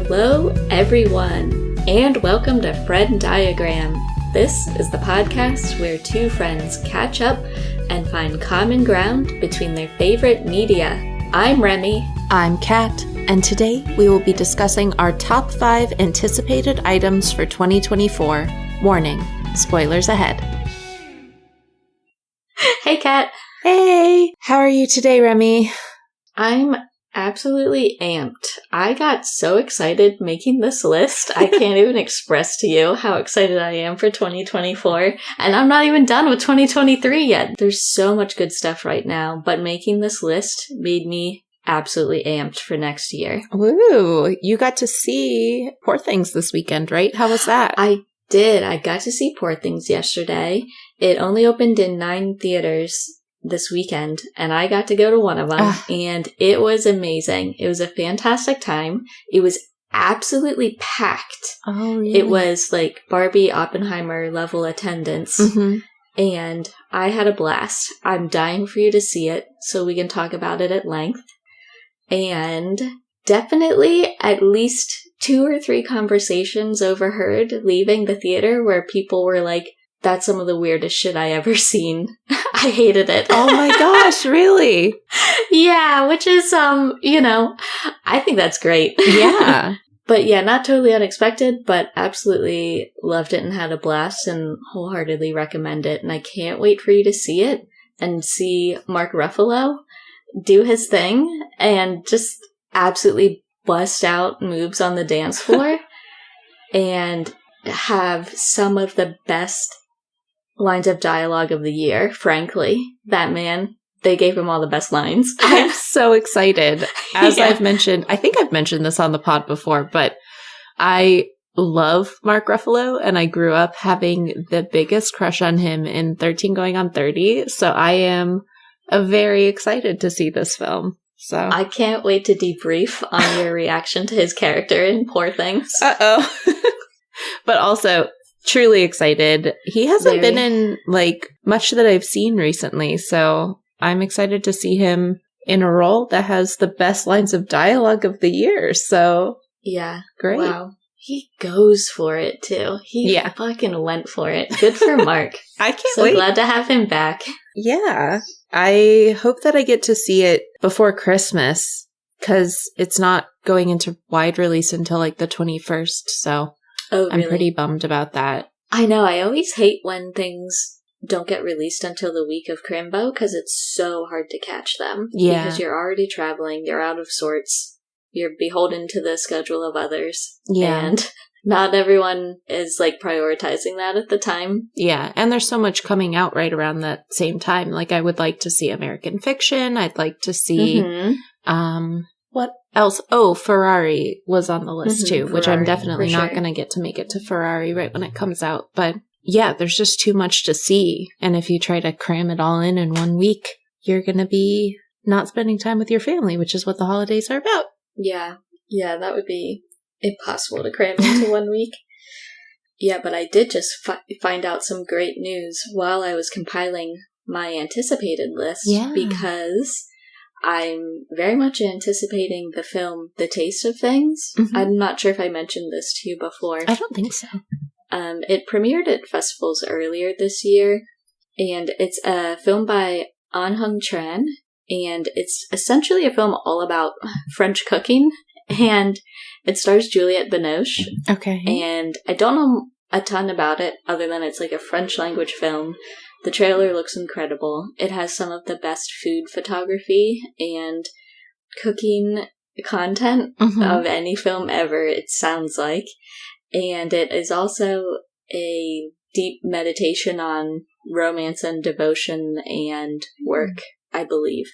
Hello, everyone, and welcome to Friend Diagram. This is the podcast where two friends catch up and find common ground between their favorite media. I'm Remy. I'm Kat, and today we will be discussing our top 5 anticipated items for 2024. Warning, spoilers ahead. Hey, Kat. Hey! How are you today, Remy? I'm absolutely amped. I got so excited making this list. I can't even express to you how excited I am for 2024. And I'm not even done with 2023 yet. There's so much good stuff right now, but making this list made me absolutely amped for next year. Woo! You got to see Poor Things this weekend, right? How was that? I did. I got to see Poor Things yesterday. It only opened in 9 theaters this weekend, and I got to go to one of them, and it was amazing. It was a fantastic time. It was absolutely packed. Oh, really? It was like Barbie Oppenheimer level attendance, and I had a blast. I'm dying for you to see it so we can talk about it at length. And definitely at least 2 or 3 conversations overheard leaving the theater where people were like, "That's some of the weirdest shit I ever seen." I hated it. Oh my gosh, really? Yeah, which is, I think that's great. Yeah. But yeah, not totally unexpected, but absolutely loved it and had a blast and wholeheartedly recommend it. And I can't wait for you to see it and see Mark Ruffalo do his thing and just absolutely bust out moves on the dance floor and have some of the best lines of dialogue of the year, frankly. That man, they gave him all the best lines. I'm so excited. As Yeah. I've mentioned, I think I've mentioned this on the pod before, but I love Mark Ruffalo, and I grew up having the biggest crush on him in 13 Going on 30, so I am very excited to see this film. So I can't wait to debrief on your reaction to his character in Poor Things. Uh-oh. But also truly excited. He hasn't been in much that I've seen recently, so I'm excited to see him in a role that has the best lines of dialogue of the year. So Yeah. great. Wow. He goes for it too. He fucking went for it. Good for Mark. I can't so wait. glad to have him back. Yeah. I hope that I get to see it before Christmas, because it's not going into wide release until the 21st, so Oh, really? I'm pretty bummed about that. I know. I always hate when things don't get released until the week of Crimbo because it's so hard to catch them. Yeah. Because you're already traveling, you're out of sorts, you're beholden to the schedule of others. Yeah. And not everyone is prioritizing that at the time. Yeah. And there's so much coming out right around that same time. I would like to see American Fiction. I'd like to see, what else? Oh, Ferrari was on the list too, which I'm definitely not going to get to make it to Ferrari right when it comes out. But yeah, there's just too much to see. And if you try to cram it all in 1 week, you're going to be not spending time with your family, which is what the holidays are about. Yeah. Yeah, that would be impossible to cram into 1 week. Yeah, but I did just find out some great news while I was compiling my anticipated list. Yeah. Because I'm very much anticipating the film The Taste of Things. I'm not sure if I mentioned this to you before. I don't think so. It premiered at festivals earlier this year, and it's a film by An Hung Tran, and it's essentially a film all about French cooking, and it stars Juliette Binoche. Okay. And I don't know a ton about it other than it's a French language film. The trailer looks incredible. It has some of the best food photography and cooking content of any film ever, it sounds like. And it is also a deep meditation on romance and devotion and work, I believe.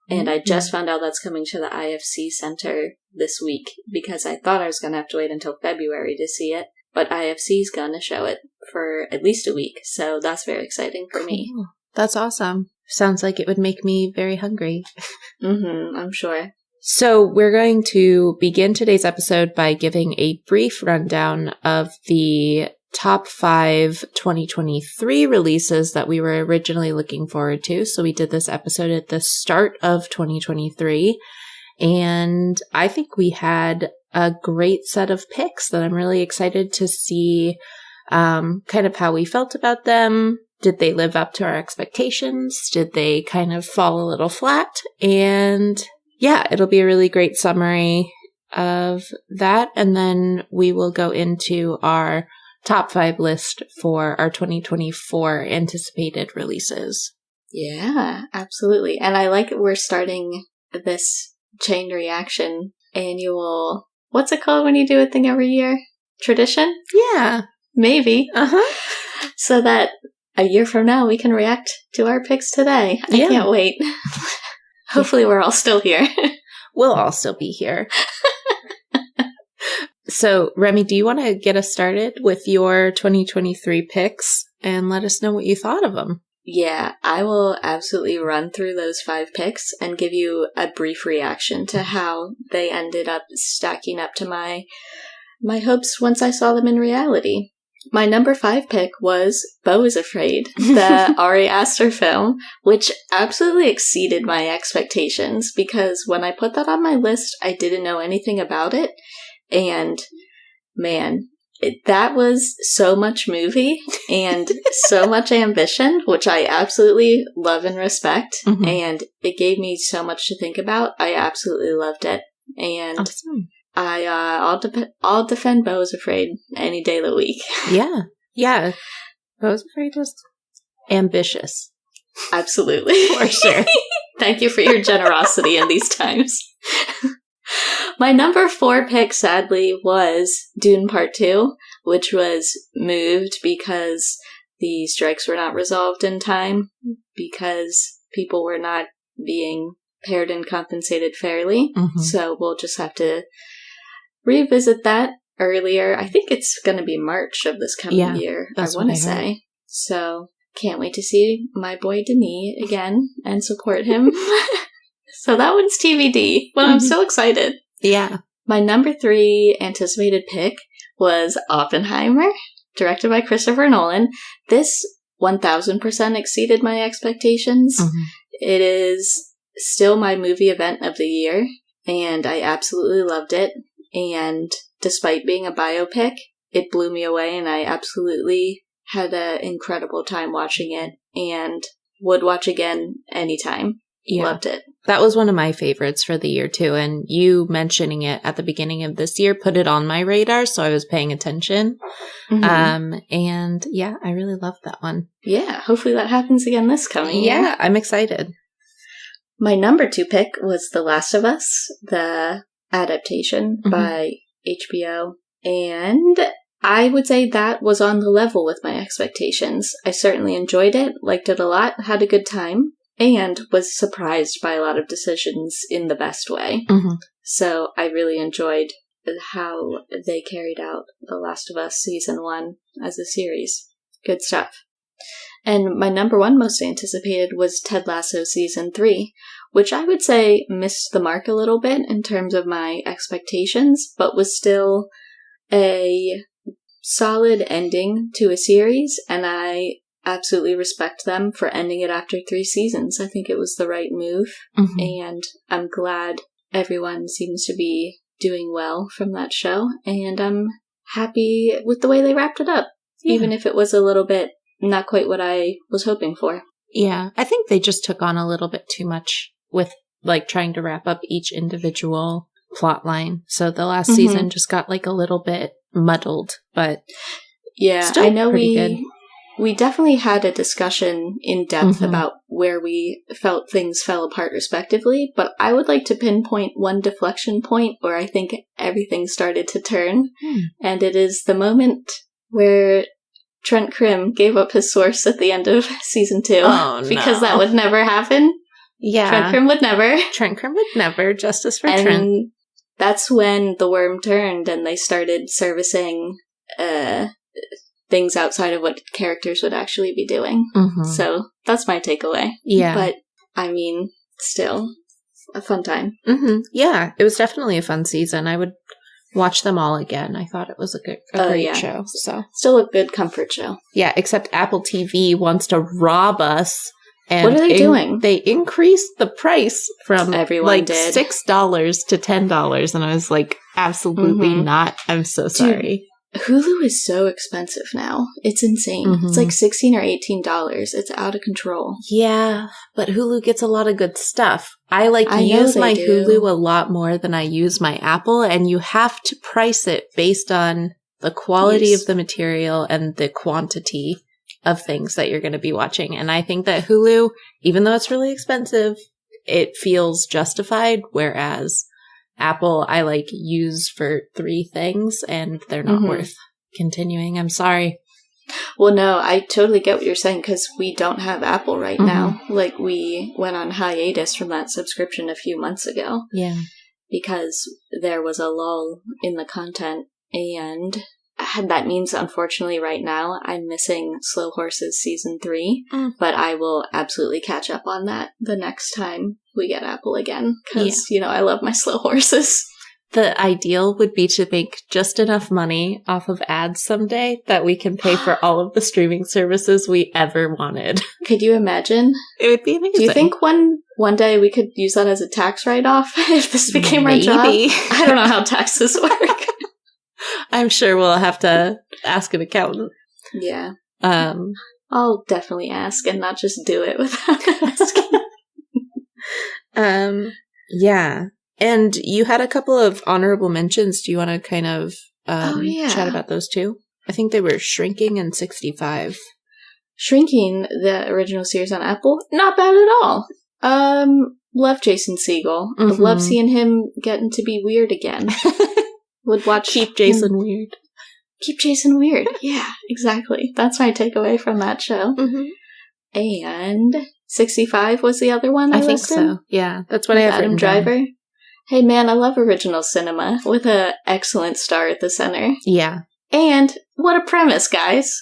And I just found out that's coming to the IFC Center this week because I thought I was going to have to wait until February to see it. But IFC's going to show it for at least a week, so that's very exciting for me. That's awesome. Sounds like it would make me very hungry. I'm sure. So we're going to begin today's episode by giving a brief rundown of the top 5 2023 releases that we were originally looking forward to. So we did this episode at the start of 2023. And I think we had a great set of picks that I'm really excited to see kind of how we felt about them. Did they live up to our expectations? Did they kind of fall a little flat? And yeah, it'll be a really great summary of that. And then we will go into our top 5 list for our 2024 anticipated releases. Yeah, absolutely. And I like that we're starting this chain reaction annual, what's it called when you do a thing every year? Tradition? Yeah. Maybe. Uh-huh. So that a year from now we can react to our picks today. I can't wait. Hopefully we're all still here. We'll all still be here. So, Remy, do you want to get us started with your 2023 picks and let us know what you thought of them? Yeah, I will absolutely run through those 5 picks and give you a brief reaction to how they ended up stacking up to my hopes once I saw them in reality. My number 5 pick was Beau is Afraid, the Ari Aster film, which absolutely exceeded my expectations because when I put that on my list, I didn't know anything about it. And man, that was so much movie and so much ambition, which I absolutely love and respect. Mm-hmm. And it gave me so much to think about. I absolutely loved it. And awesome. I'll defend Beau is Afraid any day of the week. Yeah. Beau is Afraid was ambitious. Absolutely. For sure. Thank you for your generosity in these times. My number 4 pick, sadly, was Dune Part 2, which was moved because the strikes were not resolved in time, because people were not being paired and compensated fairly. Mm-hmm. So we'll just have to revisit that earlier. I think it's going to be March of this coming year, I want to say. So can't wait to see my boy Denis again and support him. So that one's TBD, but I'm so excited. Yeah. My number 3 anticipated pick was Oppenheimer, directed by Christopher Nolan. This 1000% exceeded my expectations. Mm-hmm. It is still my movie event of the year, and I absolutely loved it. And despite being a biopic, it blew me away, and I absolutely had an incredible time watching it, and would watch again anytime. Yeah. Loved it. That was one of my favorites for the year, too. And you mentioning it at the beginning of this year put it on my radar, so I was paying attention. Mm-hmm. And yeah, I really loved that one. Yeah, hopefully that happens again this coming year. Yeah, I'm excited. My number 2 pick was The Last of Us, the adaptation by HBO. And I would say that was on the level with my expectations. I certainly enjoyed it, liked it a lot, had a good time. And was surprised by a lot of decisions in the best way. Mm-hmm. So I really enjoyed how they carried out The Last of Us Season 1 as a series. Good stuff. And my number 1 most anticipated was Ted Lasso Season 3, which I would say missed the mark a little bit in terms of my expectations, but was still a solid ending to a series, and I absolutely respect them for ending it after 3 seasons. I think it was the right move, and I'm glad everyone seems to be doing well from that show, and I'm happy with the way they wrapped it up, even if it was a little bit not quite what I was hoping for. Yeah, I think they just took on a little bit too much with, like, trying to wrap up each individual plot line, so the last season just got, like, a little bit muddled, but yeah, I know we definitely had a discussion in depth about where we felt things fell apart respectively, but I would like to pinpoint one deflection point where I think everything started to turn, and it is the moment where Trent Crimm gave up his source at the end of season 2. Oh, no. Because that would never happen. Yeah. Trent Crimm would never. Trent Crimm would never. Justice for Trent. And that's when the worm turned and they started servicing things outside of what characters would actually be doing. So that's my takeaway. Yeah. But, I mean, still, a fun time. Yeah, it was definitely a fun season. I would watch them all again. I thought it was a great show. So still a good comfort show. Yeah, except Apple TV wants to rob us And what are they doing? They increased the price from Everyone did. $6 to $10. And I was like, absolutely not. I'm so sorry. Dude, Hulu is so expensive now. It's insane. It's like $16 or $18. It's out of control. Yeah, but Hulu gets a lot of good stuff. I use my Hulu a lot more than I use my Apple, and you have to price it based on the quality of the material and the quantity of things that you're going to be watching. And I think that Hulu, even though it's really expensive, it feels justified, whereas Apple, I use for 3 things and they're not worth continuing. I'm sorry. Well, no, I totally get what you're saying because we don't have Apple right now. We went on hiatus from that subscription a few months ago. Yeah. Because there was a lull in the content, and that means, unfortunately, right now, I'm missing Slow Horses Season 3, but I will absolutely catch up on that the next time we get Apple again, because, I love my Slow Horses. The ideal would be to make just enough money off of ads someday that we can pay for all of the streaming services we ever wanted. Could you imagine? It would be amazing. Do you think one day we could use that as a tax write-off if this became our job? I don't know how taxes work. I'm sure we'll have to ask an accountant. Yeah. I'll definitely ask and not just do it without asking. Yeah. And you had a couple of honorable mentions. Do you want to kind of chat about those too? I think they were Shrinking and 65. Shrinking, the original series on Apple, not bad at all. Love Jason Segel. Love seeing him getting to be weird again. Would watch Keep Jason weird. Keep Jason weird. Yeah, exactly. That's my takeaway from that show. And 65 was the other one I think listed? So. Yeah, that's what I have Adam Driver. Down. Hey man, I love original cinema with an excellent star at the center. Yeah. And what a premise, guys.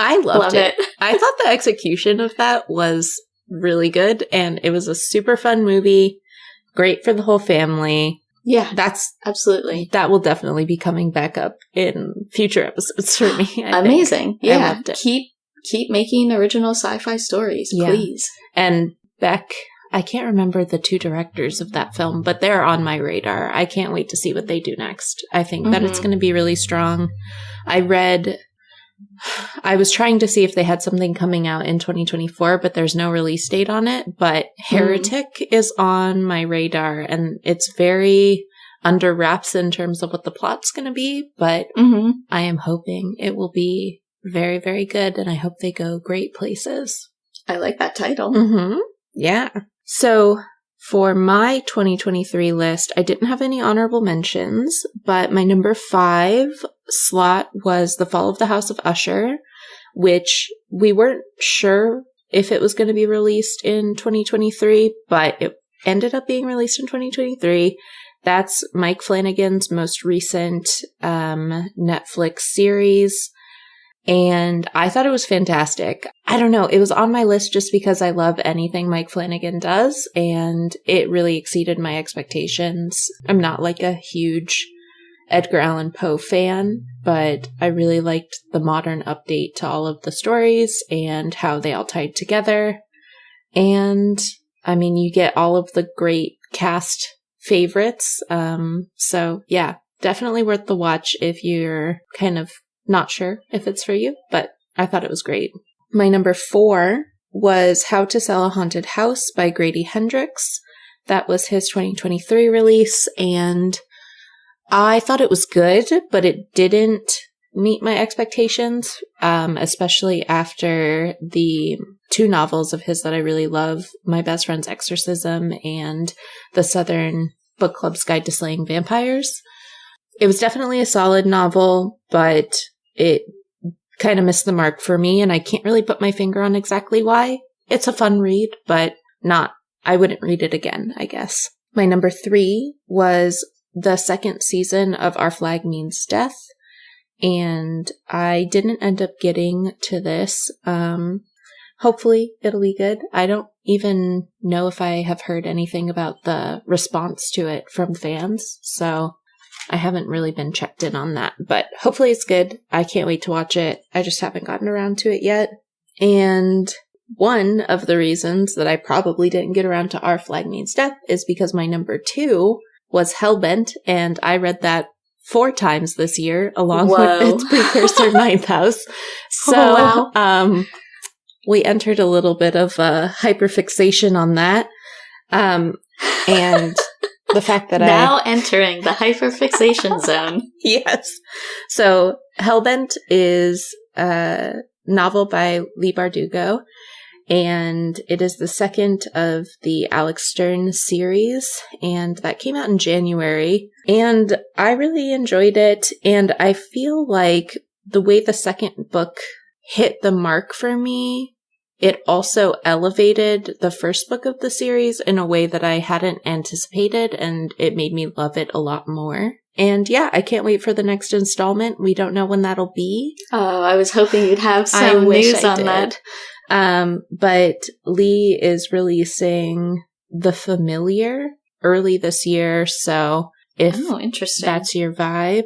I loved it. I thought the execution of that was really good, and it was a super fun movie. Great for the whole family. Yeah, absolutely. That will definitely be coming back up in future episodes for me. Amazing. Yeah. I loved it. Keep making original sci-fi stories, please. And Beck, I can't remember the 2 directors of that film, but they're on my radar. I can't wait to see what they do next. I think that it's going to be really strong. I was trying to see if they had something coming out in 2024, but there's no release date on it. But Heretic is on my radar, and it's very under wraps in terms of what the plot's going to be. But I am hoping it will be very, very good, and I hope they go great places. I like that title. Yeah. So for my 2023 list, I didn't have any honorable mentions, but my number 5 slot was The Fall of the House of Usher, which we weren't sure if it was going to be released in 2023, but it ended up being released in 2023. That's Mike Flanagan's most recent Netflix series. And I thought it was fantastic. I don't know. It was on my list just because I love anything Mike Flanagan does, and it really exceeded my expectations. I'm not like a huge Edgar Allan Poe fan, but I really liked the modern update to all of the stories and how they all tied together. And I mean, you get all of the great cast favorites. So yeah, definitely worth the watch if you're kind of not sure if it's for you, but I thought it was great. My number 4 was How to Sell a Haunted House by Grady Hendrix. That was his 2023 release, and I thought it was good, but it didn't meet my expectations, especially after the 2 novels of his that I really love, My Best Friend's Exorcism and The Southern Book Club's Guide to Slaying Vampires. It was definitely a solid novel, but it kind of missed the mark for me, and I can't really put my finger on exactly why. It's a fun read, but I wouldn't read it again, I guess. My number 3 was the 2nd season of Our Flag Means Death, and I didn't end up getting to this. Hopefully it'll be good. I don't even know if I have heard anything about the response to it from fans, so I haven't really been checked in on that, but hopefully it's good. I can't wait to watch it. I just haven't gotten around to it yet. And one of the reasons that I probably didn't get around to Our Flag Means Death is because my number 2 was Hellbent, and I read that 4 times this year, along with its precursor, Ninth House. So, we entered a little bit of hyperfixation on that. And the fact that now entering the hyperfixation zone. Yes. So, Hellbent is a novel by Leigh Bardugo, and it is the second of the Alex Stern series, and that came out in January, and I really enjoyed it, and I feel like the way the second book hit the mark for me, it also elevated the first book of the series in a way that I hadn't anticipated, and it made me love it a lot more. And yeah, I can't wait for the next installment. We don't know when that'll be. Oh, I was hoping you'd have some news on that. But Leigh is releasing The Familiar early this year, so if that's your vibe,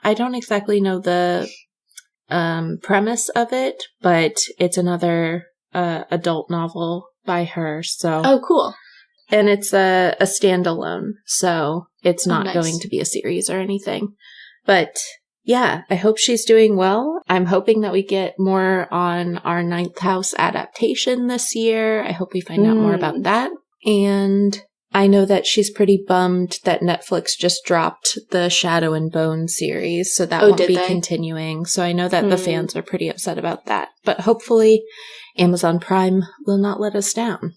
I don't exactly know the premise of it, but it's another adult novel by her. So oh, cool. And it's a standalone, so it's not going to be a series or anything. But yeah, I hope she's doing well. I'm hoping that we get more on our Ninth House adaptation this year. I hope we find out more about that. And I know that she's pretty bummed that Netflix just dropped the Shadow and Bone series, so that won't be continuing. So I know that the fans are pretty upset about that. But hopefully Amazon Prime will not let us down.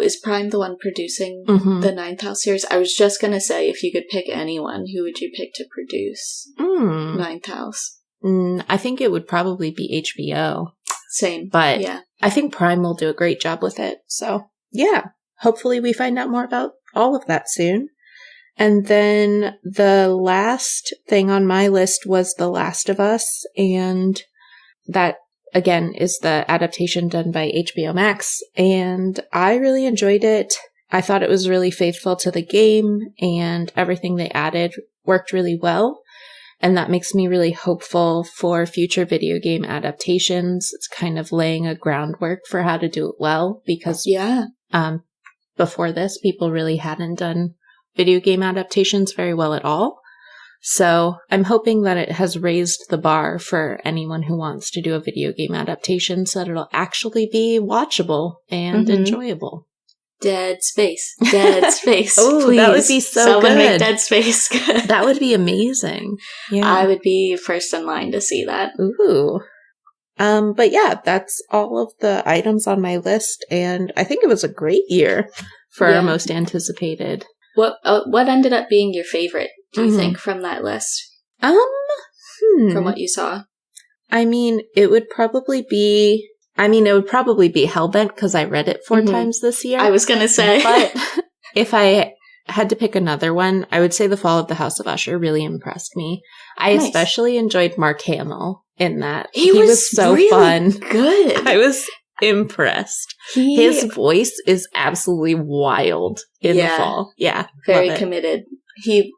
Is Prime the one producing the Ninth House series? I was just going to say, if you could pick anyone, who would you pick to produce Ninth House? I think it would probably be HBO. Same. But yeah. I think Prime will do a great job with it. So yeah, hopefully we find out more about all of that soon. And then the last thing on my list was The Last of Us, and that again is the adaptation done by HBO Max, and I really enjoyed it. I thought it was really faithful to the game, and everything they added worked really well, and that makes me really hopeful for future video game adaptations. It's kind of laying a groundwork for how to do it well, because before this, people really hadn't done video game adaptations very well at all. So I'm hoping that it has raised the bar for anyone who wants to do a video game adaptation so that it'll actually be watchable and enjoyable. Dead Space. Dead Space. Oh, that would be so Someone good. make Dead Space good. That would be amazing. Yeah. I would be first in line to see that. Ooh. But yeah, that's all of the items on my list, and I think it was a great year for our most anticipated. What ended up being your favorite, do you think, from that list? From what you saw? I mean, it would probably be Hellbent, because I read it 4 times this year. I was going to say. But if I had to pick another one, I would say The Fall of the House of Usher really impressed me. I especially enjoyed Mark Hamill in that. He was so really fun. Good. I was impressed. His voice is absolutely wild in The Fall. Yeah. Very committed.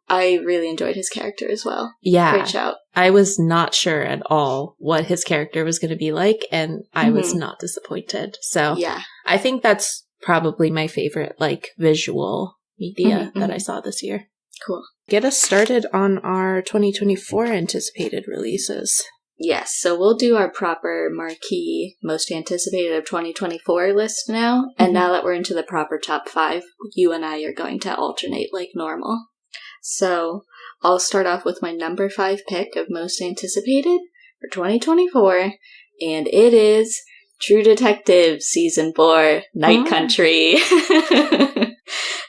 I really enjoyed his character as well. Yeah. Great shout. I was not sure at all what his character was going to be like, and I was not disappointed. So yeah, I think that's probably my favorite, visual media that I saw this year. Cool. Get us started on our 2024 anticipated releases. Yes, so we'll do our proper marquee most anticipated of 2024 list now. And now that we're into the proper top 5, you and I are going to alternate like normal. So I'll start off with my number 5 pick of most anticipated for 2024, and it is True Detective Season 4, Night Country.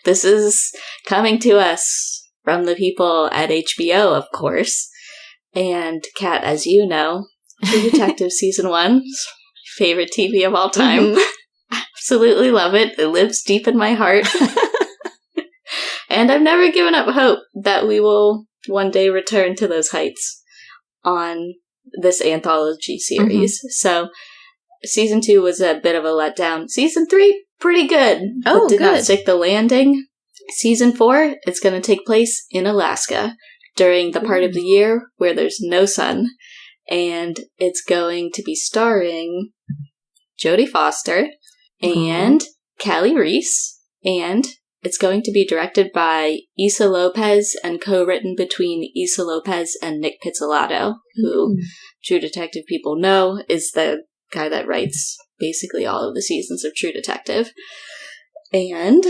This is coming to us from the people at HBO, of course. And Kat, as you know, True Detective Season 1 is my favorite TV of all time. Absolutely love it. It lives deep in my heart. And I've never given up hope that we will one day return to those heights on this anthology series. So, Season 2 was a bit of a letdown. Season 3, pretty good. Oh, but did not stick the landing. Season 4, it's going to take place in Alaska during the part of the year where there's no sun. and it's going to be starring Jodie Foster and Callie Reese, and it's going to be directed by Issa Lopez and co-written between Issa Lopez and Nick Pizzolatto, who True Detective people know is the guy that writes basically all of the seasons of True Detective. And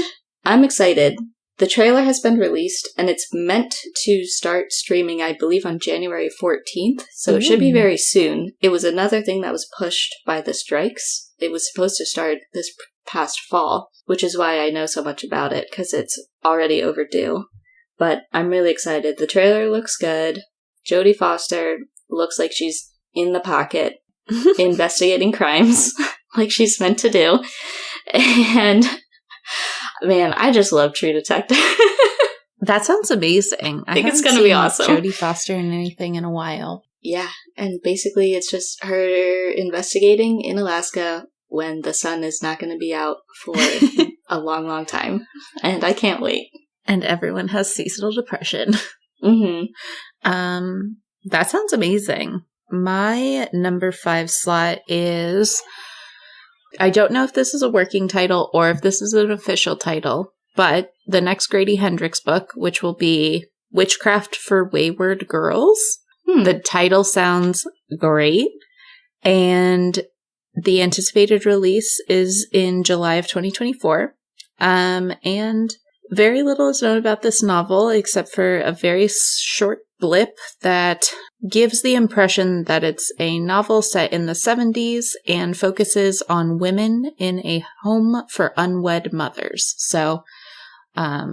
I'm excited. The trailer has been released, and it's meant to start streaming, I believe, on January 14th, so it should be very soon. It was another thing that was pushed by the strikes. It was supposed to start this past fall, which is why I know so much about it, because it's already overdue. But I'm really excited. The trailer looks good. Jodie Foster looks like she's in the pocket, investigating crimes, like she's meant to do. And man, I just love True Detective. That sounds amazing. I think it's going to be awesome. Jodie Foster in anything in a while. Yeah, and basically it's just her investigating in Alaska when the sun is not going to be out for a long, long time. And I can't wait. And everyone has seasonal depression. Mm-hmm. That sounds amazing. My number 5 slot is... I don't know if this is a working title or if this is an official title, but the next Grady Hendrix book, which will be Witchcraft for Wayward Girls. The title sounds great, and the anticipated release is in July of 2024. And very little is known about this novel, except for a very short blip that gives the impression that it's a novel set in the 70s and focuses on women in a home for unwed mothers. So, I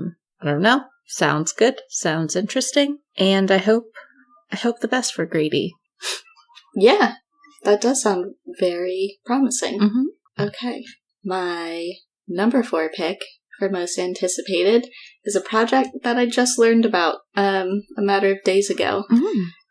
don't know. Sounds good. Sounds interesting. And I hope the best for Grady. Yeah, that does sound very promising. Mm-hmm. Okay. My number 4 pick for most anticipated is a project that I just learned about a matter of days ago.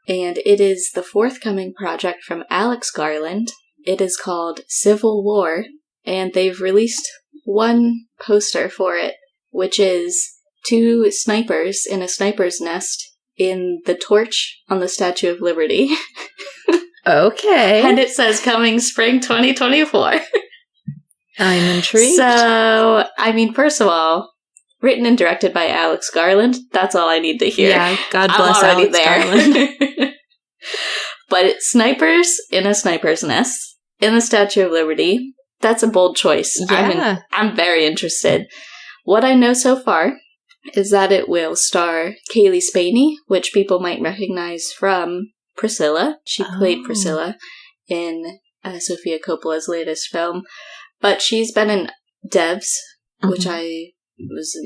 And it is the forthcoming project from Alex Garland. It is called Civil War, and they've released one poster for it, which is 2 snipers in a sniper's nest in the torch on the Statue of Liberty. Okay. And it says coming spring 2024. I'm intrigued. So, I mean, first of all, written and directed by Alex Garland. That's all I need to hear. Yeah, God bless I'm already Alex Garland. But it's snipers in a sniper's nest in the Statue of Liberty. That's a bold choice. Yeah. I'm very interested. What I know so far is that it will star Kaylee Spaney, which people might recognize from Priscilla. She played Priscilla in Sofia Coppola's latest film. But she's been in Devs, which was,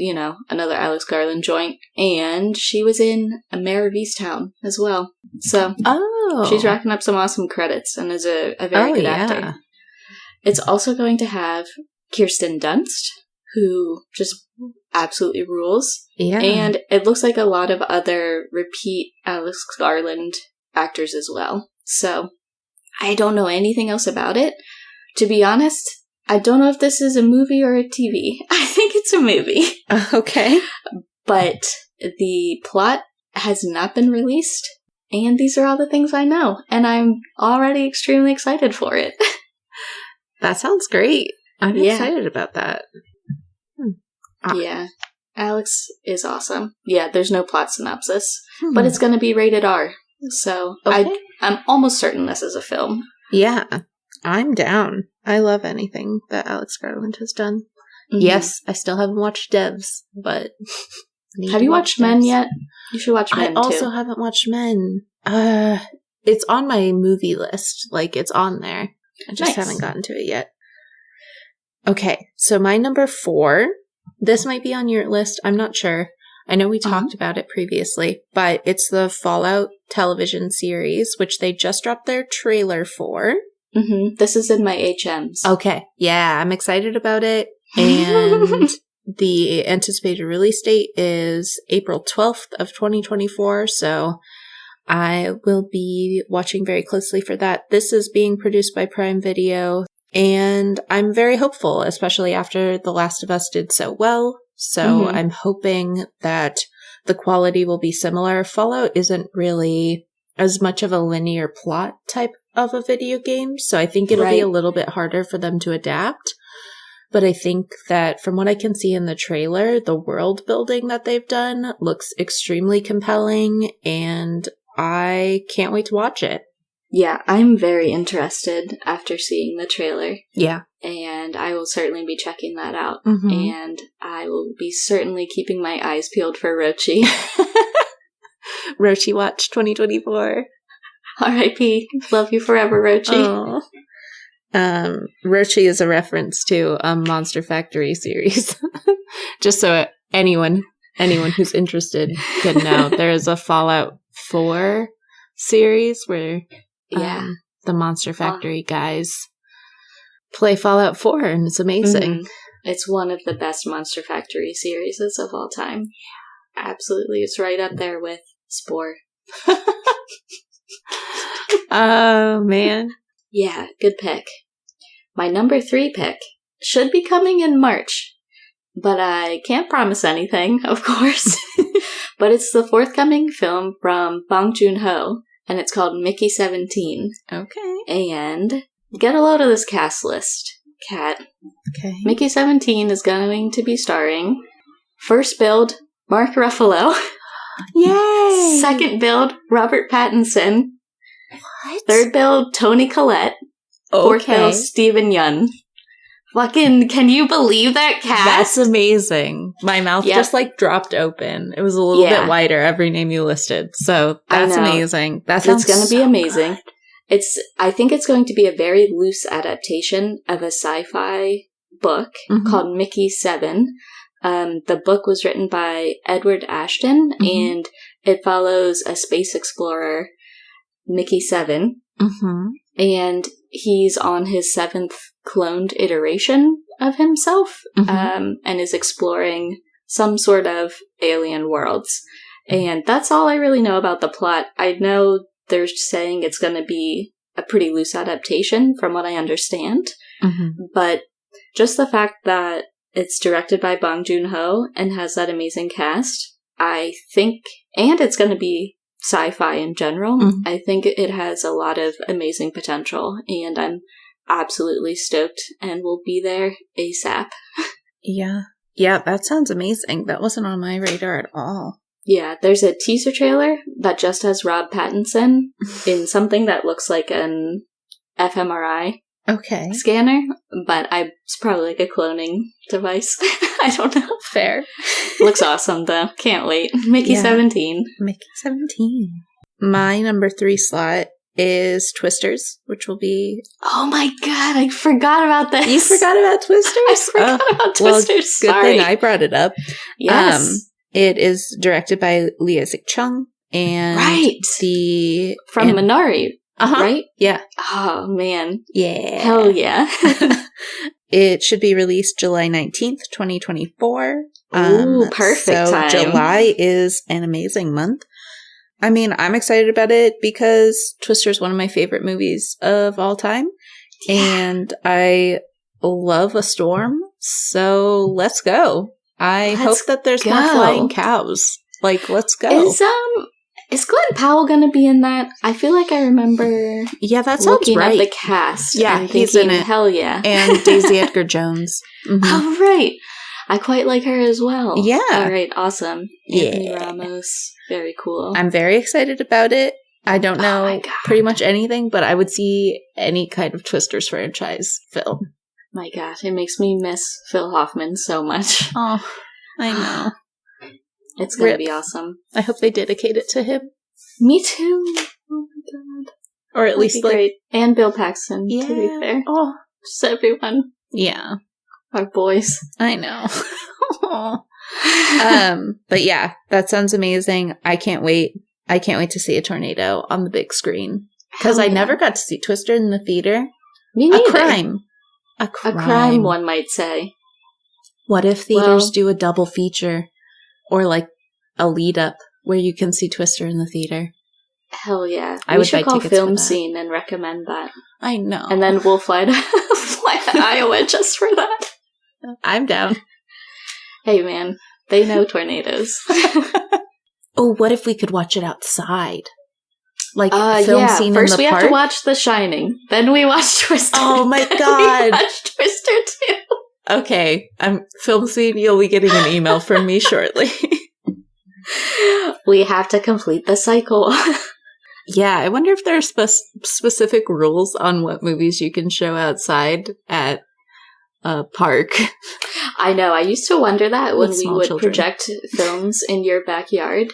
another Alex Garland joint. And she was in A Mare of Easttown as well. So she's racking up some awesome credits and is a very good actor. It's also going to have Kirsten Dunst, who just absolutely rules. Yeah. And it looks like a lot of other repeat Alex Garland actors as well. So I don't know anything else about it. To be honest, I don't know if this is a movie or a TV. I think it's a movie. Okay. But the plot has not been released, and these are all the things I know, and I'm already extremely excited for it. That sounds great. I'm excited about that. Yeah. Alex is awesome. Yeah, there's no plot synopsis, but it's going to be rated R. So I'm almost certain this is a film. Yeah, I'm down. I love anything that Alex Garland has done. Yes, I still haven't watched Devs, but... Have you watched Men yet? You should watch Men, I also haven't watched Men. It's on my movie list. Like, it's on there. I just haven't gotten to it yet. Okay, so my number 4... This might be on your list. I'm not sure. I know we talked about it previously, but it's the Fallout television series, which they just dropped their trailer for. This is in my HMs. Okay. Yeah, I'm excited about it. And the anticipated release date is April 12th of 2024. So I will be watching very closely for that. This is being produced by Prime Video. And I'm very hopeful, especially after The Last of Us did so well. So I'm hoping that the quality will be similar. Fallout isn't really as much of a linear plot type of a video game. So I think it'll be a little bit harder for them to adapt. But I think that from what I can see in the trailer, the world building that they've done looks extremely compelling, and I can't wait to watch it. Yeah, I'm very interested after seeing the trailer. Yeah. And I will certainly be checking that out. Mm-hmm. And I will be certainly keeping my eyes peeled for Rochi. Rochi Watch 2024. R.I.P. Love you forever, Rochi. Rochi is a reference to a Monster Factory series. Just so anyone who's interested can know, there is a Fallout 4 series where the Monster Factory guys play Fallout 4, and it's amazing. Mm-hmm. It's one of the best Monster Factory series of all time. Absolutely. It's right up there with Spore. Oh, man. Yeah, good pick. My number 3 pick should be coming in March, but I can't promise anything, of course. But it's the forthcoming film from Bong Joon-ho, and it's called Mickey 17. Okay. And get a load of this cast list, Kat. Okay. Mickey 17 is going to be starring first build, Mark Ruffalo. Yay! Second build, Robert Pattinson. What? Third build, Toni Collette. Fourth build, Steven Yeun. Fucking, can you believe that cast? That's amazing. My mouth just dropped open. It was a little bit wider every name you listed. So that's amazing. That sounds going to be amazing. Good. I think it's going to be a very loose adaptation of a sci-fi book called Mickey 7. The book was written by Edward Ashton, and it follows a space explorer, Mickey 7. And he's on his 7th cloned iteration of himself, and is exploring some sort of alien worlds. And that's all I really know about the plot. I know they're saying it's going to be a pretty loose adaptation from what I understand. But just the fact that it's directed by Bong Joon-ho and has that amazing cast, I think, and it's going to be sci-fi in general, I think it has a lot of amazing potential, and I'm absolutely stoked and will be there ASAP. Yeah, that sounds amazing. That wasn't on my radar at all. Yeah, there's a teaser trailer that just has Rob Pattinson in something that looks like an fMRI scanner, but it's probably like a cloning device. I don't know. Fair. Looks awesome, though. Can't wait. Mickey 17. Mickey 17. My number 3 slot is Twisters, which will be... Oh my god, I forgot about this. You forgot about Twisters? I forgot about Twisters. Well, good thing I brought it up. Yes. It is directed by Lee Isaac-chung, and from Minari, right? Yeah. Oh, man. Yeah. Hell yeah. It should be released July 19th, 2024. Ooh, perfect time. July is an amazing month. I mean, I'm excited about it because Twister is one of my favorite movies of all time. Yeah. And I love a storm, so let's go. I hope that there's more flying cows. Let's go. Is Glenn Powell going to be in that? I feel like I remember. Yeah, that sounds looking right. At the cast. Yeah, he's in it. Hell yeah. And Daisy Edgar Jones. Oh, right. I quite like her as well. Yeah. All right, awesome. Anthony Ramos. Very cool. I'm very excited about it. I don't know pretty much anything, but I would see any kind of Twisters franchise film. My God, it makes me miss Phil Hoffman so much. Oh, I know. It's going to be awesome. I hope they dedicate it to him. Me too. Oh my God. Or at least great. And Bill Paxton, to be fair. Oh, just everyone. Yeah. Our boys. I know. But yeah, that sounds amazing. I can't wait. I can't wait to see a tornado on the big screen. Because I never got to see Twister in the theater. Me neither. A crime, A crime, one might say. What if theaters do a double feature? Or a lead up where you can see Twister in the theater? Hell yeah. We should call Film Scene and recommend that. I know. And then we'll fly to Iowa just for that. I'm down. Hey man, they know tornadoes. Oh, what if we could watch it outside? Like film scene first in the we park? have to watch The Shining. Then we watch Twister. Oh my god. We watch Twister too. Okay, film scene, you'll be getting an email from me shortly. We have to complete the cycle. Yeah, I wonder if there are specific rules on what movies you can show outside at a park. I know, I used to wonder that when we would project films in your backyard.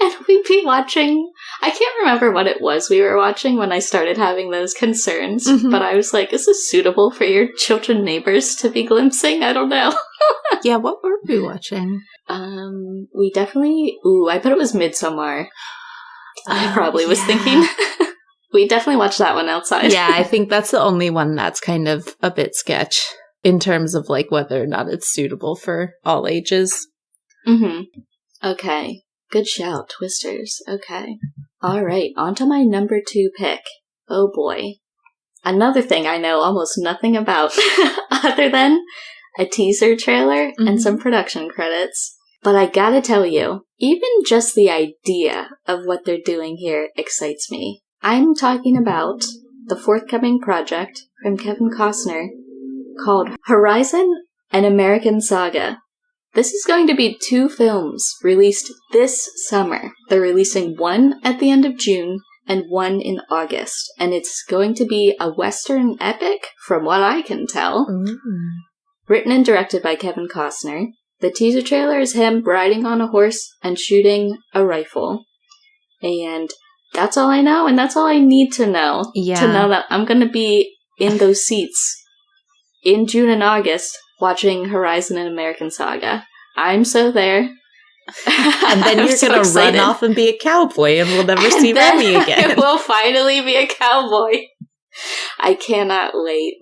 And we'd be watching, I can't remember what it was we were watching when I started having those concerns, but I was like, is this suitable for your children neighbors to be glimpsing? I don't know. Yeah, what were we watching? We definitely, I bet it was Midsommar. I probably was thinking. We definitely watched that one outside. Yeah, I think that's the only one that's kind of a bit sketch in terms of like whether or not it's suitable for all ages. Okay. Good shout, Twisters. Okay. All right, on to my number 2 pick. Oh boy. Another thing I know almost nothing about other than a teaser trailer and some production credits. But I gotta tell you, even just the idea of what they're doing here excites me. I'm talking about the forthcoming project from Kevin Costner called Horizon: An American Saga. This is going to be 2 films released this summer. They're releasing one at the end of June and one in August. And it's going to be a Western epic, from what I can tell. Written and directed by Kevin Costner. The teaser trailer is him riding on a horse and shooting a rifle. And that's all I know, and that's all I need to know. To know that I'm going to be in those seats in June and August watching Horizon: An American Saga. I'm so there. And then you're going to run off and be a cowboy and we'll never see Remy again. We'll finally be a cowboy. I cannot wait.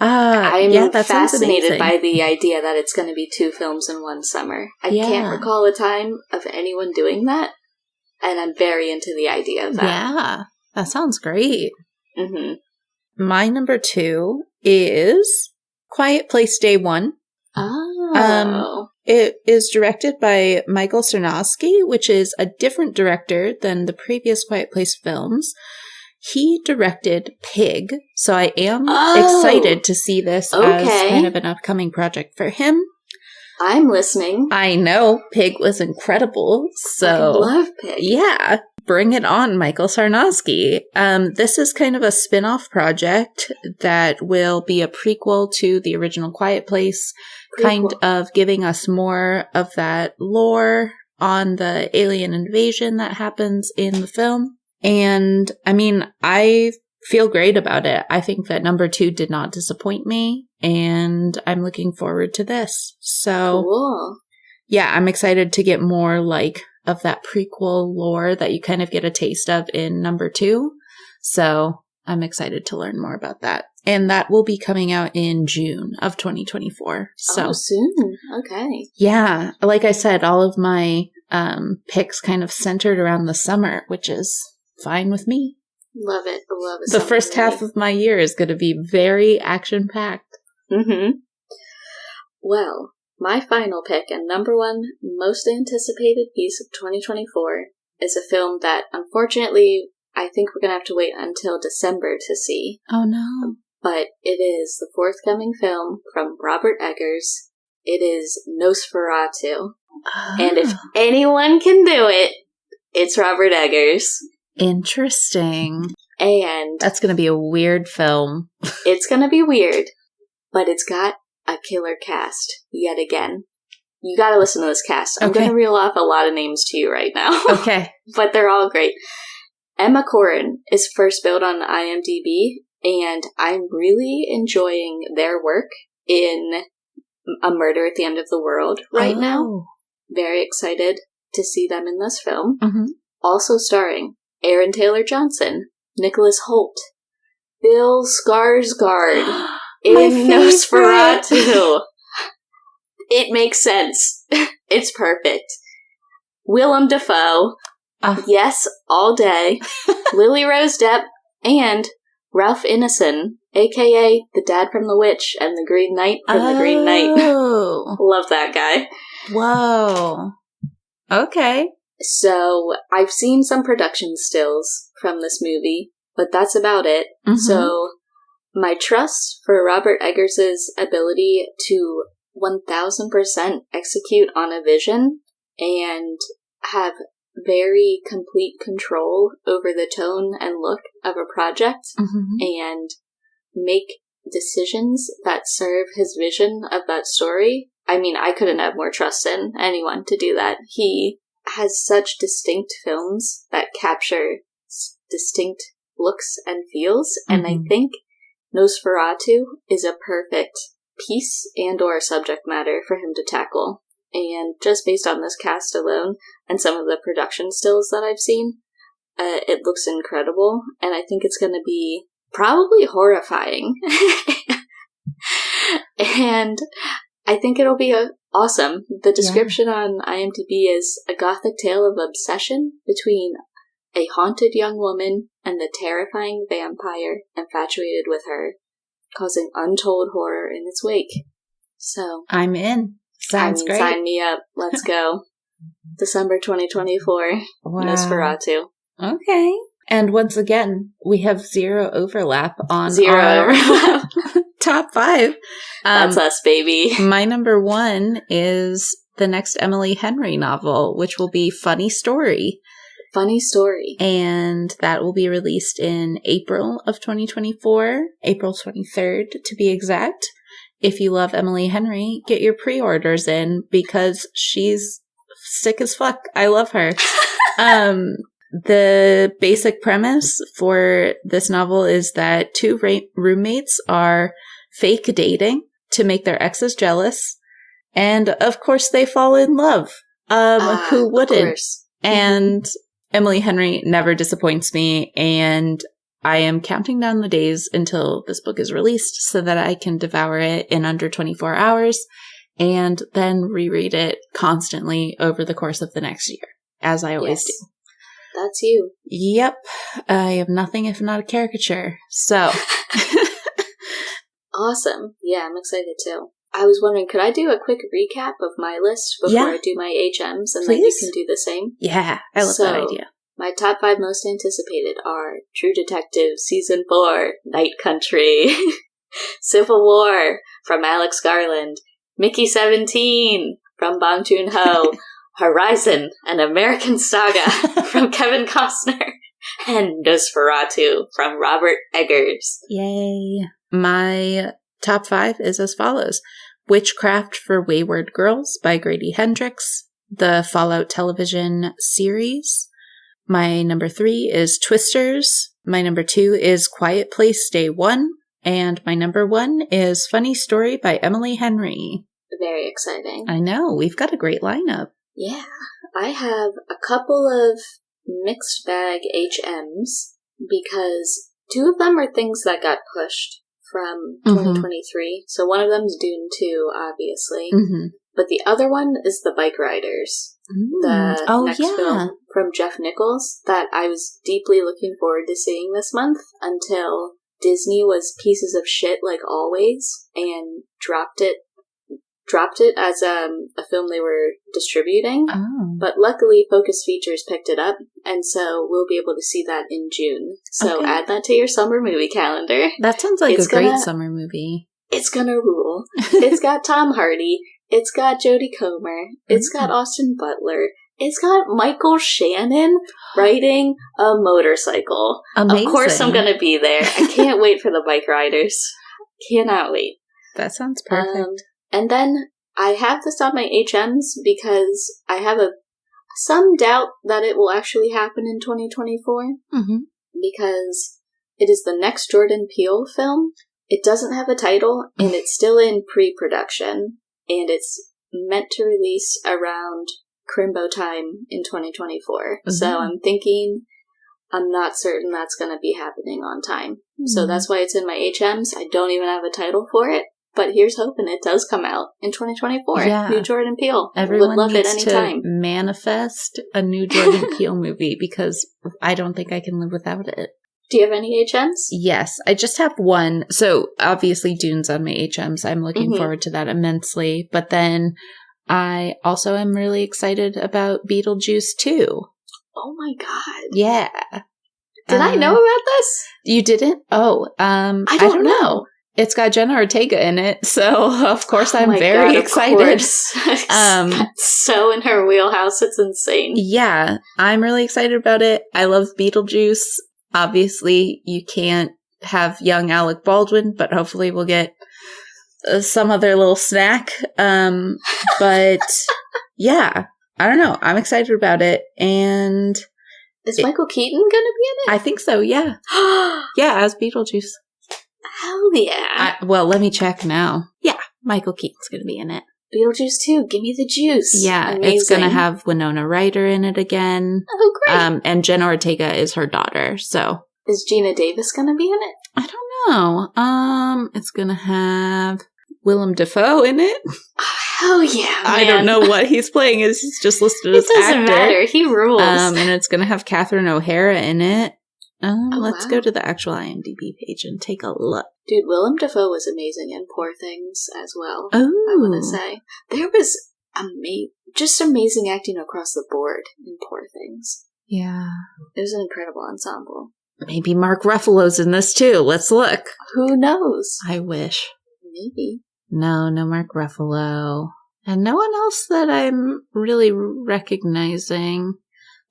I'm fascinated by the idea that it's going to be 2 films in one summer. I can't recall a time of anyone doing that, and I'm very into the idea of that. Yeah, that sounds great. My number 2 is Quiet Place Day 1. Oh. It is directed by Michael Sarnowski, which is a different director than the previous Quiet Place films. He directed Pig, so I am excited to see this as kind of an upcoming project for him. I'm listening. I know, Pig was incredible, so... I love Pig. Yeah, bring it on, Michael Sarnowski. This is kind of a spin-off project that will be a prequel to the original Quiet Place, kind of giving us more of that lore on the alien invasion that happens in the film. And, I mean, I feel great about it. I think that number 2 did not disappoint me, and I'm looking forward to this. So, yeah, I'm excited to get more, like, of that prequel lore that you kind of get a taste of in number 2. So, I'm excited to learn more about that. And that will be coming out in June of 2024. So soon. Okay. Yeah. Like I said, all of my picks kind of centered around the summer, which is fine with me. Love it. Love it. The first half of my year is going to be very action-packed. Well, my final pick and number 1 most anticipated piece of 2024 is a film that, unfortunately, I think we're going to have to wait until December to see. Oh, no. But it is the forthcoming film from Robert Eggers. It is Nosferatu. And if anyone can do it, it's Robert Eggers. Interesting. And that's going to be a weird film. It's going to be weird, but it's got a killer cast yet again. You got to listen to this cast. I'm going to reel off a lot of names to you right now. Okay. But they're all great. Emma Corrin is first billed on IMDb, and I'm really enjoying their work in A Murder at the End of the World right now. Very excited to see them in this film. Also starring Aaron Taylor Johnson, Nicholas Hoult, Bill Skarsgård in Nosferatu. It makes sense. It's perfect. Willem Dafoe. Yes, all day. Lily Rose Depp and Ralph Ineson, a.k.a. the dad from The Witch and the Green Knight from The Green Knight. Love that guy. Whoa. Okay. So I've seen some production stills from this movie, but that's about it. Mm-hmm. So my trust for Robert Eggers' ability to 1000% execute on a vision and have very complete control over the tone and look of a project and make decisions that serve his vision of that story. I mean, I couldn't have more trust in anyone to do that. He has such distinct films that capture distinct looks and feels, and I think Nosferatu is a perfect piece and or subject matter for him to tackle. And just based on this cast alone and some of the production stills that I've seen, it looks incredible, and I think it's going to be probably horrifying. And I think it'll be awesome. The description on IMDb is a gothic tale of obsession between a haunted young woman and the terrifying vampire infatuated with her, causing untold horror in its wake. So I'm in. Sounds great. Sign me up. Let's go. December 2024. Wow. Nosferatu. Okay. And once again, we have zero overlap on our top 5. That's us, baby. My number 1 is the next Emily Henry novel, which will be Funny Story. Funny Story. And that will be released in April of 2024, April 23rd to be exact. If you love Emily Henry, get your pre-orders in because she's sick as fuck. I love her. The basic premise for this novel is that 2 roommates are fake dating to make their exes jealous. And of course they fall in love. Who wouldn't? And Emily Henry never disappoints me, and I am counting down the days until this book is released so that I can devour it in under 24 hours and then reread it constantly over the course of the next year, as I always do. That's you. Yep. I am nothing if not a caricature. So. Awesome. Yeah, I'm excited too. I was wondering, could I do a quick recap of my list before I do my HMs, and then you can do the same? Yeah, I love that idea. My top 5 most anticipated are True Detective Season 4, Night Country, Civil War from Alex Garland, Mickey 17 from Bong Joon-ho, Horizon, an American Saga from Kevin Costner, and Nosferatu from Robert Eggers. Yay. My top 5 is as follows. Witchcraft for Wayward Girls by Grady Hendrix, the Fallout television series. My number 3 is Twisters. My number 2 is Quiet Place Day 1. And my number 1 is Funny Story by Emily Henry. Very exciting. I know. We've got a great lineup. Yeah. I have a couple of mixed bag HMs because 2 of them are things that got pushed from 2023. So one of them is Dune 2, obviously. But the other one is The Bike Riders. The next film from Jeff Nichols that I was deeply looking forward to seeing this month until Disney was pieces of shit like always and dropped it as a film they were distributing. But luckily Focus Features picked it up, and so we'll be able to see that in June. So add that to your summer movie calendar. That sounds like a great summer movie. It's gonna rule. It's got Tom Hardy. It's got Jodie Comer. It's got Austin Butler. It's got Michael Shannon riding a motorcycle. Amazing. Of course I'm gonna be there. I can't wait for The Bike Riders. Cannot wait. That sounds perfect. And then I have this on my HMs because I have some doubt that it will actually happen in 2024. Because it is the next Jordan Peele film. It doesn't have a title, and it's still in pre-production. And it's meant to release around Crimbo time in 2024. So I'm not certain that's going to be happening on time. So that's why it's in my HMs. I don't even have a title for it. But here's hoping it does come out in 2024. Yeah. New Jordan Peele. Everyone would love needs it anytime. To manifest a new Jordan Peele movie because I don't think I can live without it. Do you have any HMs? Yes, I just have one. So obviously Dune's on my HMs. I'm looking forward to that immensely. But then I also am really excited about Beetlejuice 2. Oh my god. Yeah. Did I know about this? You didn't? Oh, I don't know. It's got Jenna Ortega in it, so of course I'm very excited. So in her wheelhouse, it's insane. Yeah, I'm really excited about it. I love Beetlejuice. Obviously, you can't have young Alec Baldwin, but hopefully we'll get some other little snack. But yeah, I don't know. I'm excited about it. And is Michael Keaton going to be in it? I think so, yeah. Yeah, as Beetlejuice. Hell yeah. Well, let me check now. Yeah, Michael Keaton's going to be in it. Beetlejuice 2, give me the juice. Yeah, amazing. It's going to have Winona Ryder in it again. Oh, great. And Jenna Ortega is her daughter, so. Is Gina Davis going to be in it? I don't know. It's going to have Willem Dafoe in it. Oh, hell yeah, man. I don't know what he's playing. He's just listed as actor. It doesn't matter. He rules. And it's going to have Catherine O'Hara in it. Let's go to the actual IMDb page and take a look. Dude, Willem Dafoe was amazing in Poor Things as well. Oh. I want to say. There was just amazing acting across the board in Poor Things. Yeah. It was an incredible ensemble. Maybe Mark Ruffalo's in this too. Let's look. Who knows? I wish. Maybe. No Mark Ruffalo. And no one else that I'm really recognizing.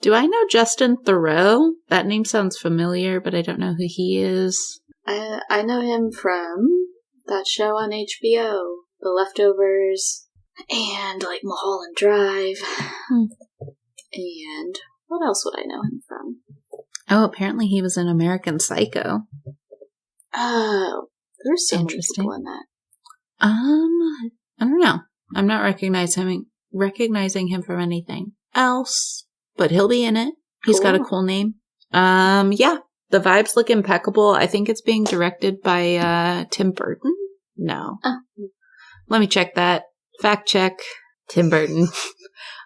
Do I know Justin Theroux? That name sounds familiar, but I don't know who he is. I know him from that show on HBO, The Leftovers, and like Mulholland Drive. And what else would I know him from? Oh, apparently he was in American Psycho. Oh, there's so many people in that. I don't know. I'm not recognizing him from anything else, but he'll be in it. He's got a cool name. Yeah, the vibes look impeccable. I think it's being directed by Tim Burton. No, let me check that. Fact check. Tim Burton.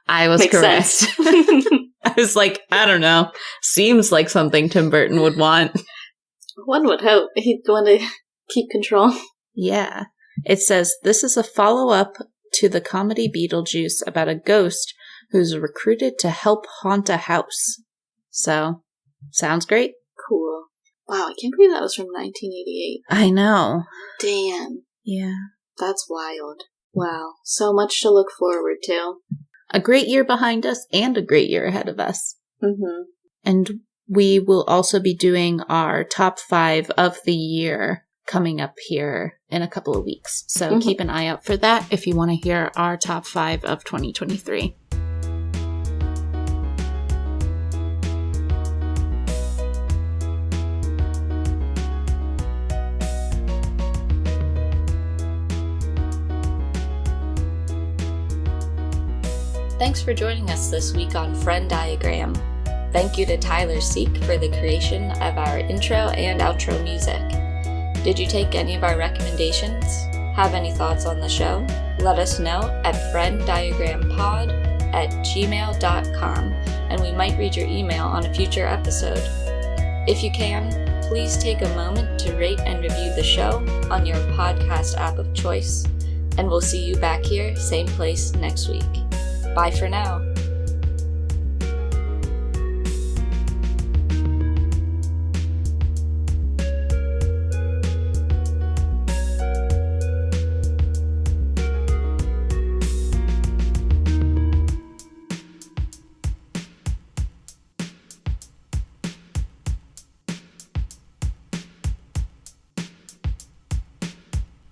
I was correct. I was like, I don't know. Seems like something Tim Burton would want. One would hope he'd want to keep control. Yeah. It says, this is a follow-up to the comedy Beetlejuice about a ghost who's recruited to help haunt a house. So, sounds great. Cool. Wow, I can't believe that was from 1988. I know. Damn. Yeah. That's wild. Wow. So much to look forward to. A great year behind us and a great year ahead of us. Mm-hmm. And we will also be doing our top 5 of the year coming up here in a couple of weeks. So keep an eye out for that if you want to hear our top 5 of 2023. Thanks for joining us this week on Friend Diagram. Thank you to Tyler Seek for the creation of our intro and outro music. Did you take any of our recommendations? Have any thoughts on the show? Let us know at frienddiagrampod@gmail.com, and we might read your email on a future episode. If you can, please take a moment to rate and review the show on your podcast app of choice, and we'll see you back here, same place next week. Bye for now.